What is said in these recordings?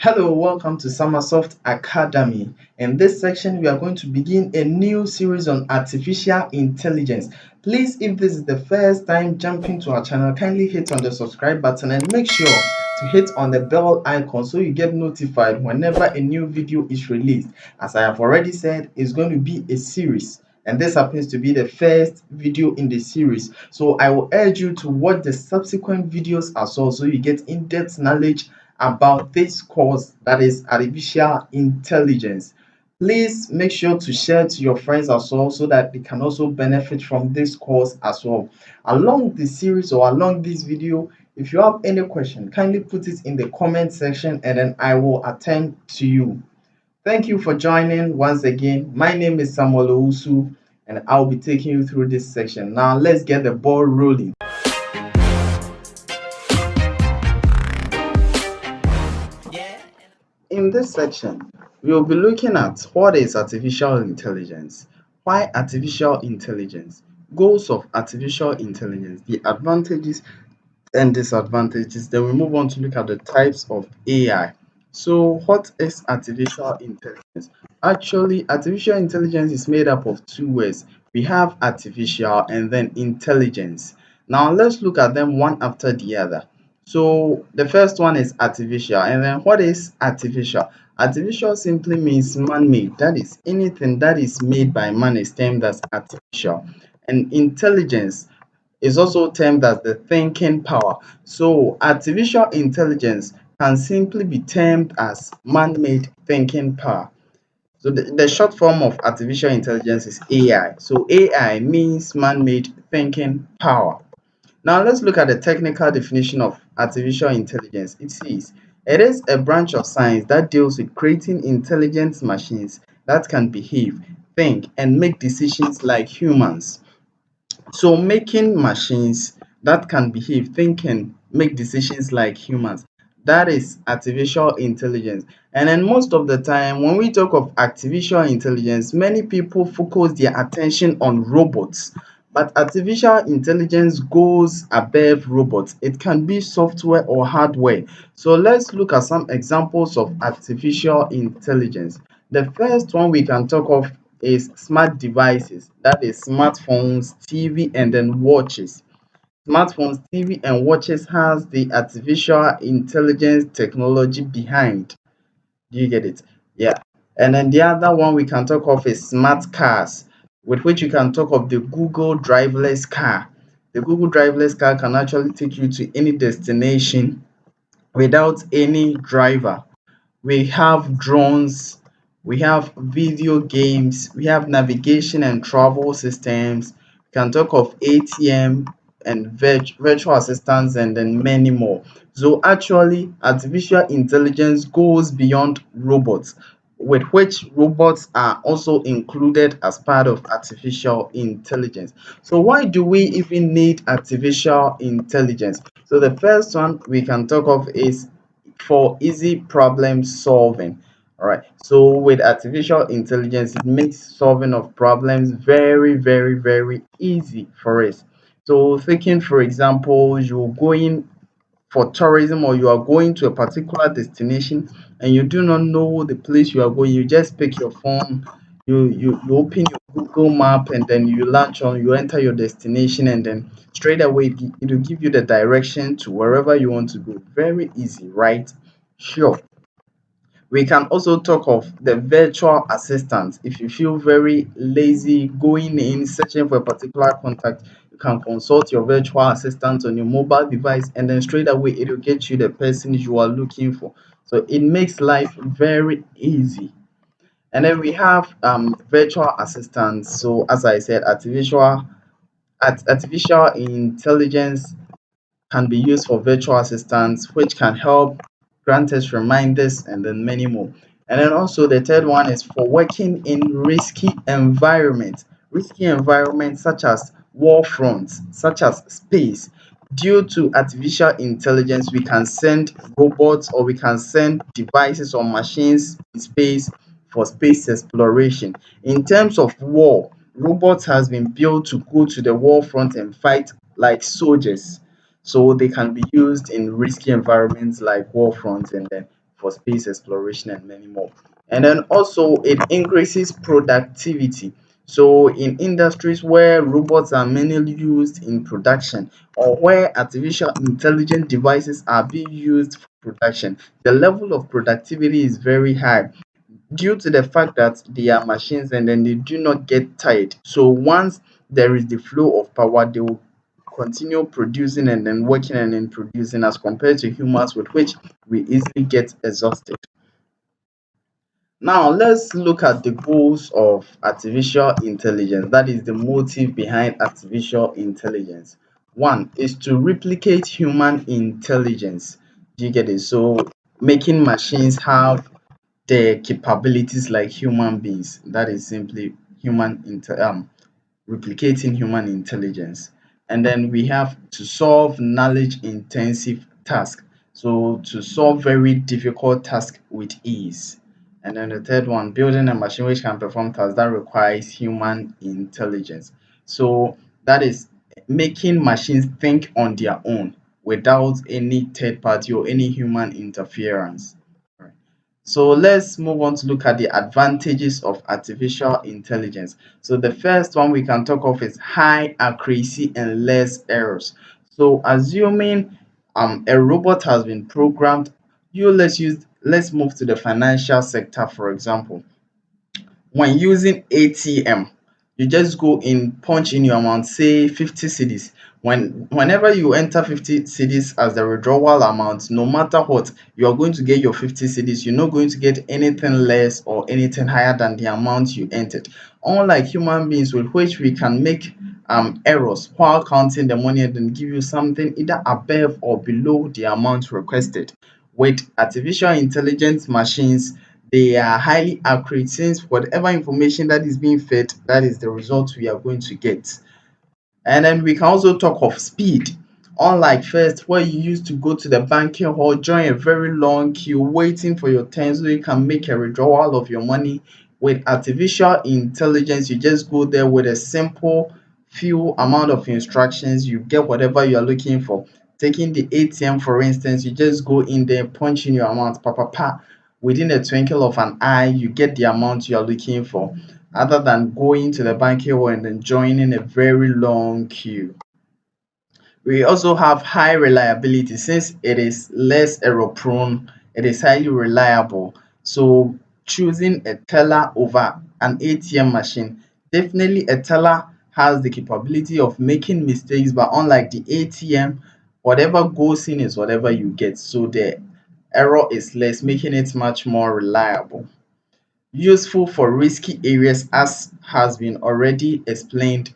Hello, welcome to Summersoft Academy. In this section, we are going to begin a new series on artificial intelligence. Please, if this is the first time jumping to our channel, kindly hit on the subscribe button and make sure to hit on the bell icon so you get notified whenever a new video is released. As I have already said, it's going to be a series. And this happens to be the first video in the series. So I will urge you to watch the subsequent videos as well so you get in-depth knowledge about this course, that is artificial intelligence. Please make sure to share to your friends as well so that they can also benefit from this course as well. Along the series or along this video, if you have any question, kindly put it in the comment section and then I will attend to you. Thank you for joining once again. My name is Samuel Owusu and I'll be taking you through this section. Now let's get the ball rolling. In this section, we will be looking at what is artificial intelligence, why artificial intelligence, goals of artificial intelligence, the advantages and disadvantages. Then we move on to look at the types of AI. So, what is artificial intelligence? Actually, artificial intelligence is made up of two words. We have artificial and then intelligence. Now, let's look at them one after the other. So, the first one is artificial. And then, what is artificial? Artificial simply means man made. That is, anything that is made by man is termed as artificial. And intelligence is also termed as the thinking power. So, artificial intelligence can simply be termed as man made thinking power. So, the short form of artificial intelligence is AI. So, AI means man made thinking power. Now, let's look at the technical definition of artificial intelligence. It says it is a branch of science that deals with creating intelligent machines that can behave, think, and make decisions like humans. So making machines that can behave, think, and make decisions like humans, that is artificial intelligence. And then most of the time, when we talk of artificial intelligence, many people focus their attention on robots. But artificial intelligence goes above robots. It can be software or hardware. So let's look at some examples of artificial intelligence. The first one we can talk of is smart devices, that is smartphones, TV, and then watches. Smartphones, TV, and watches has the artificial intelligence technology behind. Do you get it? Yeah. And then the other one we can talk of is smart cars, with which you can talk of the Google driverless car. The Google driverless car can actually take you to any destination without any driver. We have drones, we have video games, we have navigation and travel systems. We can talk of ATM and virtual assistants and then many more. So actually, artificial intelligence goes beyond robots, with which robots are also included as part of artificial intelligence. So why do we even need artificial intelligence? So the first one we can talk of is for easy problem solving. All right. So with artificial intelligence, it makes solving of problems very, very, very easy for us. So thinking, for example, you're going for tourism or you are going to a particular destination and you do not know the place you are going, you just pick your phone, you open your Google map and then you launch on, you enter your destination and then straight away it will give you the direction to wherever you want to go. Very easy, right? Sure. We can also talk of the virtual assistant. If you feel very lazy going in searching for a particular contact, you can consult your virtual assistant on your mobile device and then straight away it will get you the person you are looking for. So it makes life very easy. And then we have virtual assistants. So as I said, artificial intelligence can be used for virtual assistants, which can help grant us reminders and then many more. And then also the third one is for working in risky environments such as war fronts, such as space. Due to artificial intelligence, we can send robots or we can send devices or machines in space for space exploration. In terms of war, robots has been built to go to the war front and fight like soldiers, so they can be used in risky environments like war fronts and then for space exploration and many more. And then also it increases productivity. So in industries where robots are mainly used in production, or where artificial intelligent devices are being used for production, the level of productivity is very high due to the fact that they are machines and then they do not get tired. So once there is the flow of power, they will continue producing and then working and then producing, as compared to humans, with which we easily get exhausted. Now let's look at the goals of artificial intelligence. That is the motive behind artificial intelligence. One is to replicate human intelligence. Do you get it? So making machines have the capabilities like human beings. That is simply replicating human intelligence. And then we have to solve knowledge intensive tasks. So to solve very difficult tasks with ease. And then the third one, building a machine which can perform tasks that requires human intelligence. So that is making machines think on their own without any third party or any human interference. Right. So let's move on to look at the advantages of artificial intelligence. So the first one we can talk of is high accuracy and less errors. So assuming a robot has been programmed, let's move to the financial sector, for example. When using ATM, you just go in, punch in your amount, say 50 cedis. Whenever you enter 50 cedis as the withdrawal amount, no matter what, you are going to get your 50 cedis. You're not going to get anything less or anything higher than the amount you entered. Unlike human beings, with which we can make errors while counting the money and then give you something either above or below the amount requested. With artificial intelligence machines, they are highly accurate, since whatever information that is being fed, that is the result we are going to get. And then we can also talk of speed. Unlike first, where you used to go to the banking hall, join a very long queue waiting for your turn so you can make a withdrawal of your money. With artificial intelligence, you just go there with a simple few amount of instructions, you get whatever you are looking for. Taking the ATM, for instance, you just go in there, punch in your amount, pa pa pa. Within a twinkle of an eye, you get the amount you are looking for, other than going to the banking hall and then joining a very long queue. We also have high reliability, since it is less error prone, it is highly reliable. So choosing a teller over an ATM machine, definitely a teller has the capability of making mistakes, but unlike the ATM, whatever goes in is whatever you get. So the error is less, making it much more reliable. Useful for risky areas, as has been already explained,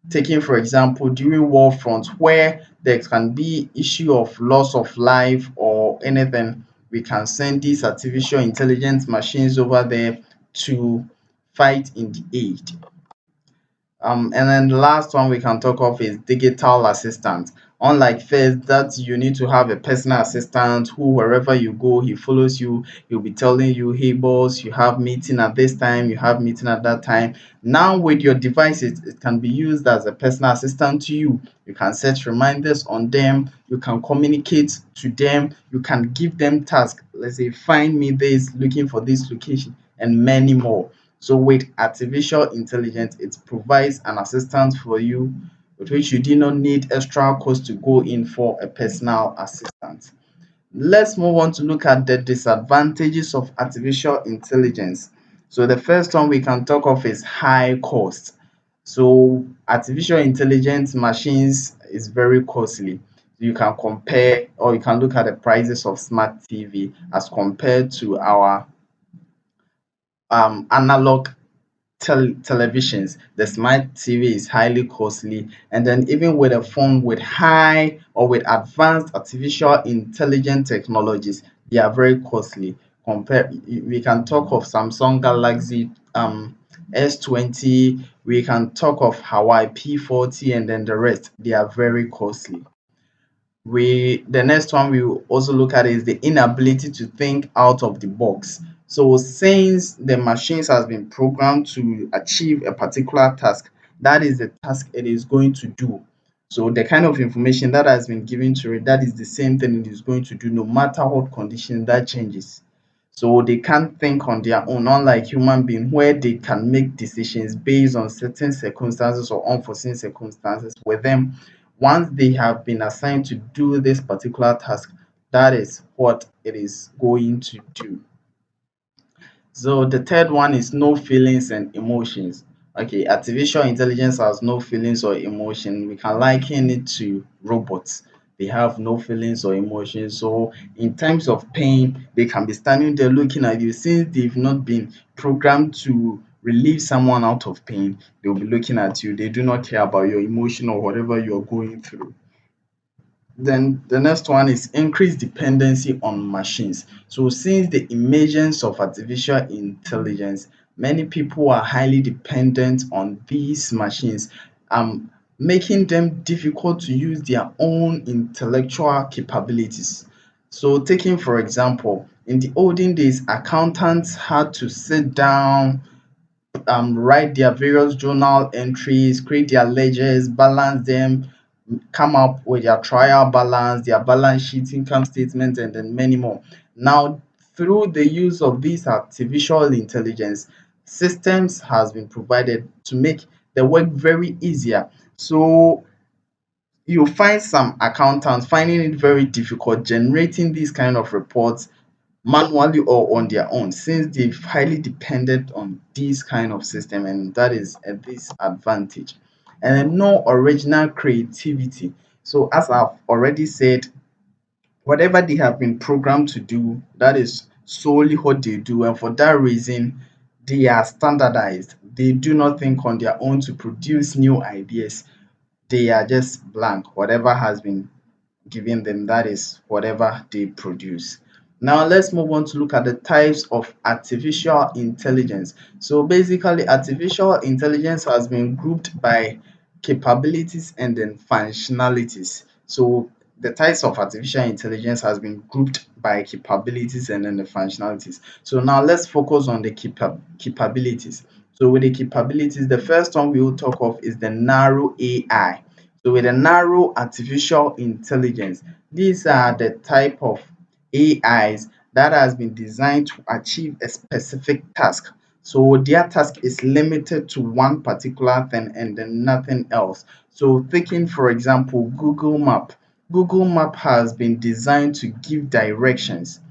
taking for example during war front where there can be issue of loss of life or anything, we can send these artificial intelligence machines over there to fight in the aid. And then the last one we can talk of is digital assistant. Unlike first, that you need to have a personal assistant who, wherever you go, he follows you. He'll be telling you, "Hey boss, you have meeting at this time, you have meeting at that time." Now with your devices, it can be used as a personal assistant to you. You can set reminders on them. You can communicate to them. You can give them tasks. Let's say, find me this, looking for this location, and many more. So with artificial intelligence, it provides an assistant for you, with which you do not need extra cost to go in for a personal assistant. Let's move on to look at the disadvantages of artificial intelligence. So the first one we can talk of is high cost. So artificial intelligence machines is very costly. You can compare, or you can look at the prices of smart TV as compared to our analog televisions. The smart TV is highly costly, and then even with a phone with high or with advanced artificial intelligent technologies, they are very costly. Compare, we can talk of Samsung Galaxy S20, we can talk of Hawaii P40, and then the rest. They are very costly. The next one we will also look at is the inability to think out of the box. So since the machines has been programmed to achieve a particular task, that is the task it is going to do. So the kind of information that has been given to it, that is the same thing it is going to do, no matter what condition that changes. So they can't think on their own, unlike human being where they can make decisions based on certain circumstances or unforeseen circumstances. With them, once they have been assigned to do this particular task, that is what it is going to do. So the third one is no feelings and emotions. Okay, artificial intelligence has no feelings or emotion. We can liken it to robots. They have no feelings or emotions. So in times of pain, they can be standing there looking at you. Since they've not been programmed to relieve someone out of pain, they'll be looking at you. They do not care about your emotion or whatever you're going through. Then the next one is increased dependency on machines. So since the emergence of artificial intelligence, many people are highly dependent on these machines, making them difficult to use their own intellectual capabilities. So taking for example, in the olden days, accountants had to sit down, write their various journal entries, create their ledgers, balance them, come up with their trial balance, their balance sheet, income statement, and then many more. Now, through the use of this artificial intelligence, systems has been provided to make the work very easier. So you find some accountants finding it very difficult generating these kind of reports manually or on their own, since they've highly depended on this kind of system, and that is a disadvantage. And then no original creativity. So as I've already said, whatever they have been programmed to do, that is solely what they do, and for that reason they are standardized. They do not think on their own to produce new ideas. They are just blank. Whatever has been given them, that is whatever they produce. Now let's move on to look at the types of artificial intelligence. So basically, artificial intelligence has been grouped by capabilities and then functionalities. So the types of artificial intelligence has been grouped by capabilities and then the functionalities. So now let's focus on the capabilities. So with the capabilities, the first one we will talk of is the narrow AI. So with a narrow artificial intelligence, these are the type of AIs that has been designed to achieve a specific task. So their task is limited to one particular thing and then nothing else. So taking for example Google Map. Google Map has been designed to give directions,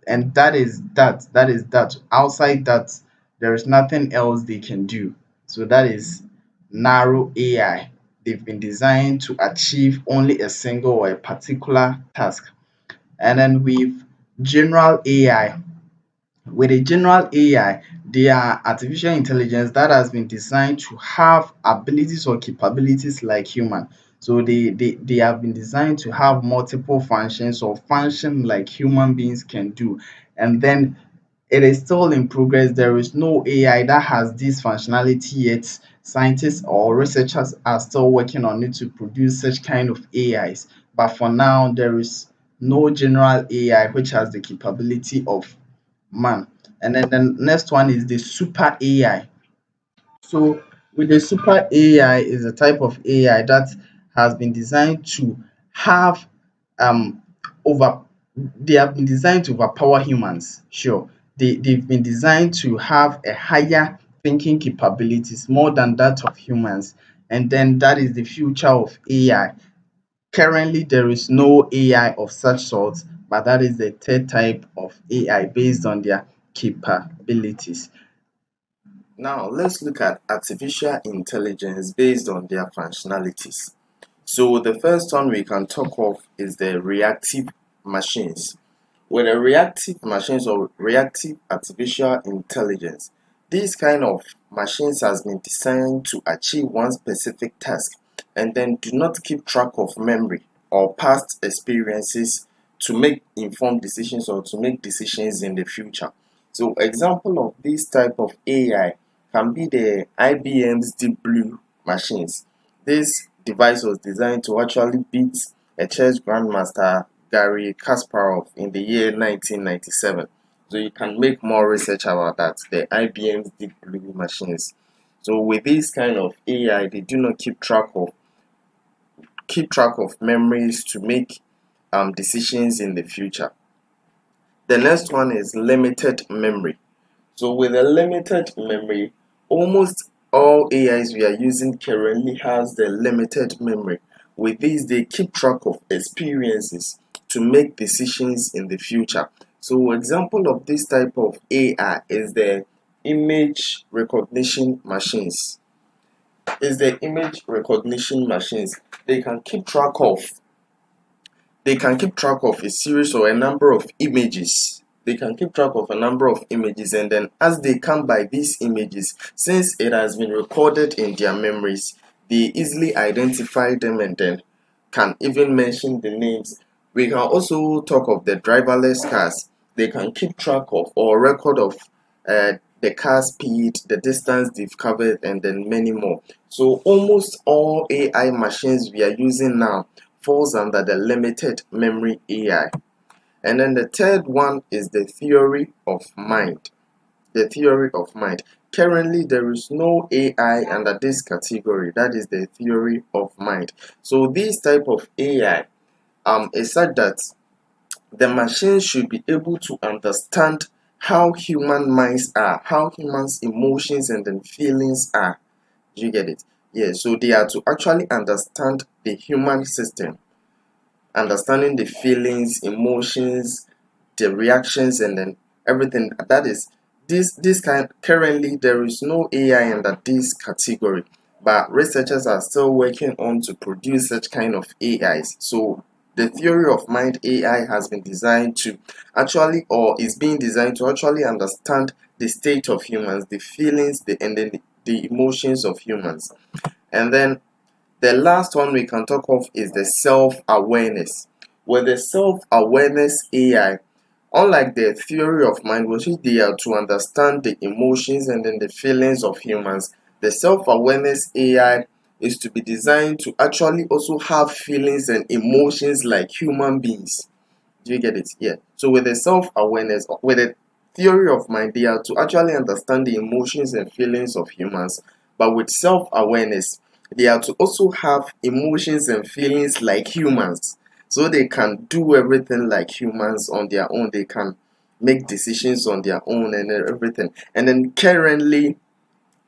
and that is that. Outside that, there is nothing else they can do. So that is narrow AI. They've been designed to achieve only a single or a particular task. And then with general AI, with a general AI, they are artificial intelligence that has been designed to have abilities or capabilities like human. So they have been designed to have multiple functions or function like human beings can do. And then it is still in progress. There is no AI that has this functionality yet. Scientists or researchers are still working on it to produce such kind of AIs. But for now, there is no general AI which has the capability of man. And then the next one is the super AI. So with the super AI is a type of AI that has been designed to have um over they have been designed to overpower humans. Sure. They've been designed to have a higher thinking capabilities more than that of humans. And then that is the future of AI. Currently, there is no AI of such sort, but that is the third type of AI based on their capabilities. Now, let's look at artificial intelligence based on their functionalities. So, the first one we can talk of is the reactive machines. With the reactive machines or reactive artificial intelligence, these kind of machines has been designed to achieve one specific task and then do not keep track of memory or past experiences to make informed decisions or to make decisions in the future. So example of this type of AI can be the IBM's Deep Blue machines. This device was designed to actually beat a chess grandmaster Garry Kasparov in the year 1997. So you can make more research about that, the IBM's Deep Blue machines. So with this kind of AI, they do not keep track of memories to make decisions in the future. The next one is limited memory. So with a limited memory, almost all AIs we are using currently has the limited memory. With this, they keep track of experiences to make decisions in the future. So example of this type of AI is the image recognition machines. They can keep track of a series or a number of images. They can keep track of a number of images, and then as they come by these images, since it has been recorded in their memories, they easily identify them and then can even mention the names. We can also talk of the driverless cars. They can keep track of or record of the car speed, the distance they've covered, and then many more. So almost all AI machines we are using now falls under the limited memory AI. And then the third one is the theory of mind. The theory of mind. Currently, there is no AI under this category. That is the theory of mind. So this type of AI is such that the machine should be able to understand how human minds are, how humans' emotions and then feelings are. Do you get it? Yeah, so they are to actually understand the human system, understanding the feelings, emotions, the reactions, and then everything. That is this kind. Currently, there is no AI under this category, but researchers are still working on to produce such kind of AIs. So the theory of mind AI has been designed to actually, or is being designed to actually understand the state of humans, the feelings, and then the emotions of humans. And then the last one we can talk of is the self-awareness. With the self-awareness AI, unlike the theory of mind, which is there to understand the emotions and then the feelings of humans, the self-awareness AI is to be designed to actually also have feelings and emotions like human beings. Do you get it? Yeah. So with the self-awareness, with the theory of mind, they are to actually understand the emotions and feelings of humans. But with self-awareness, they are to also have emotions and feelings like humans. So they can do everything like humans on their own. They can make decisions on their own and everything. And then currently,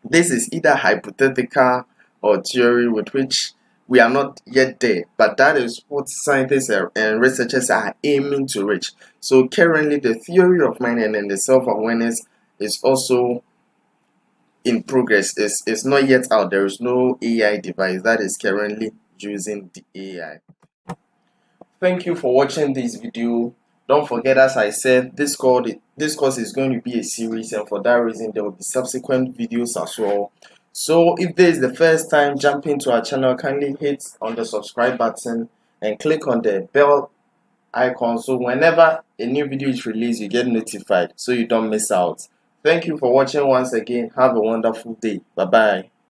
this is either hypothetical or theory with which we are not yet there, but that is what scientists and researchers are aiming to reach. So currently, the theory of mind and then the self-awareness is also in progress. It's not yet out. There is no AI device that is currently using the AI. Thank you for watching this video. Don't forget, as I said, this course is going to be a series, and for that reason there will be subsequent videos as well. So if this is the first time jumping to our channel, kindly hit on the subscribe button and click on the bell icon, so whenever a new video is released you get notified so you don't miss out. Thank you for watching once again. Have a wonderful day. Bye bye.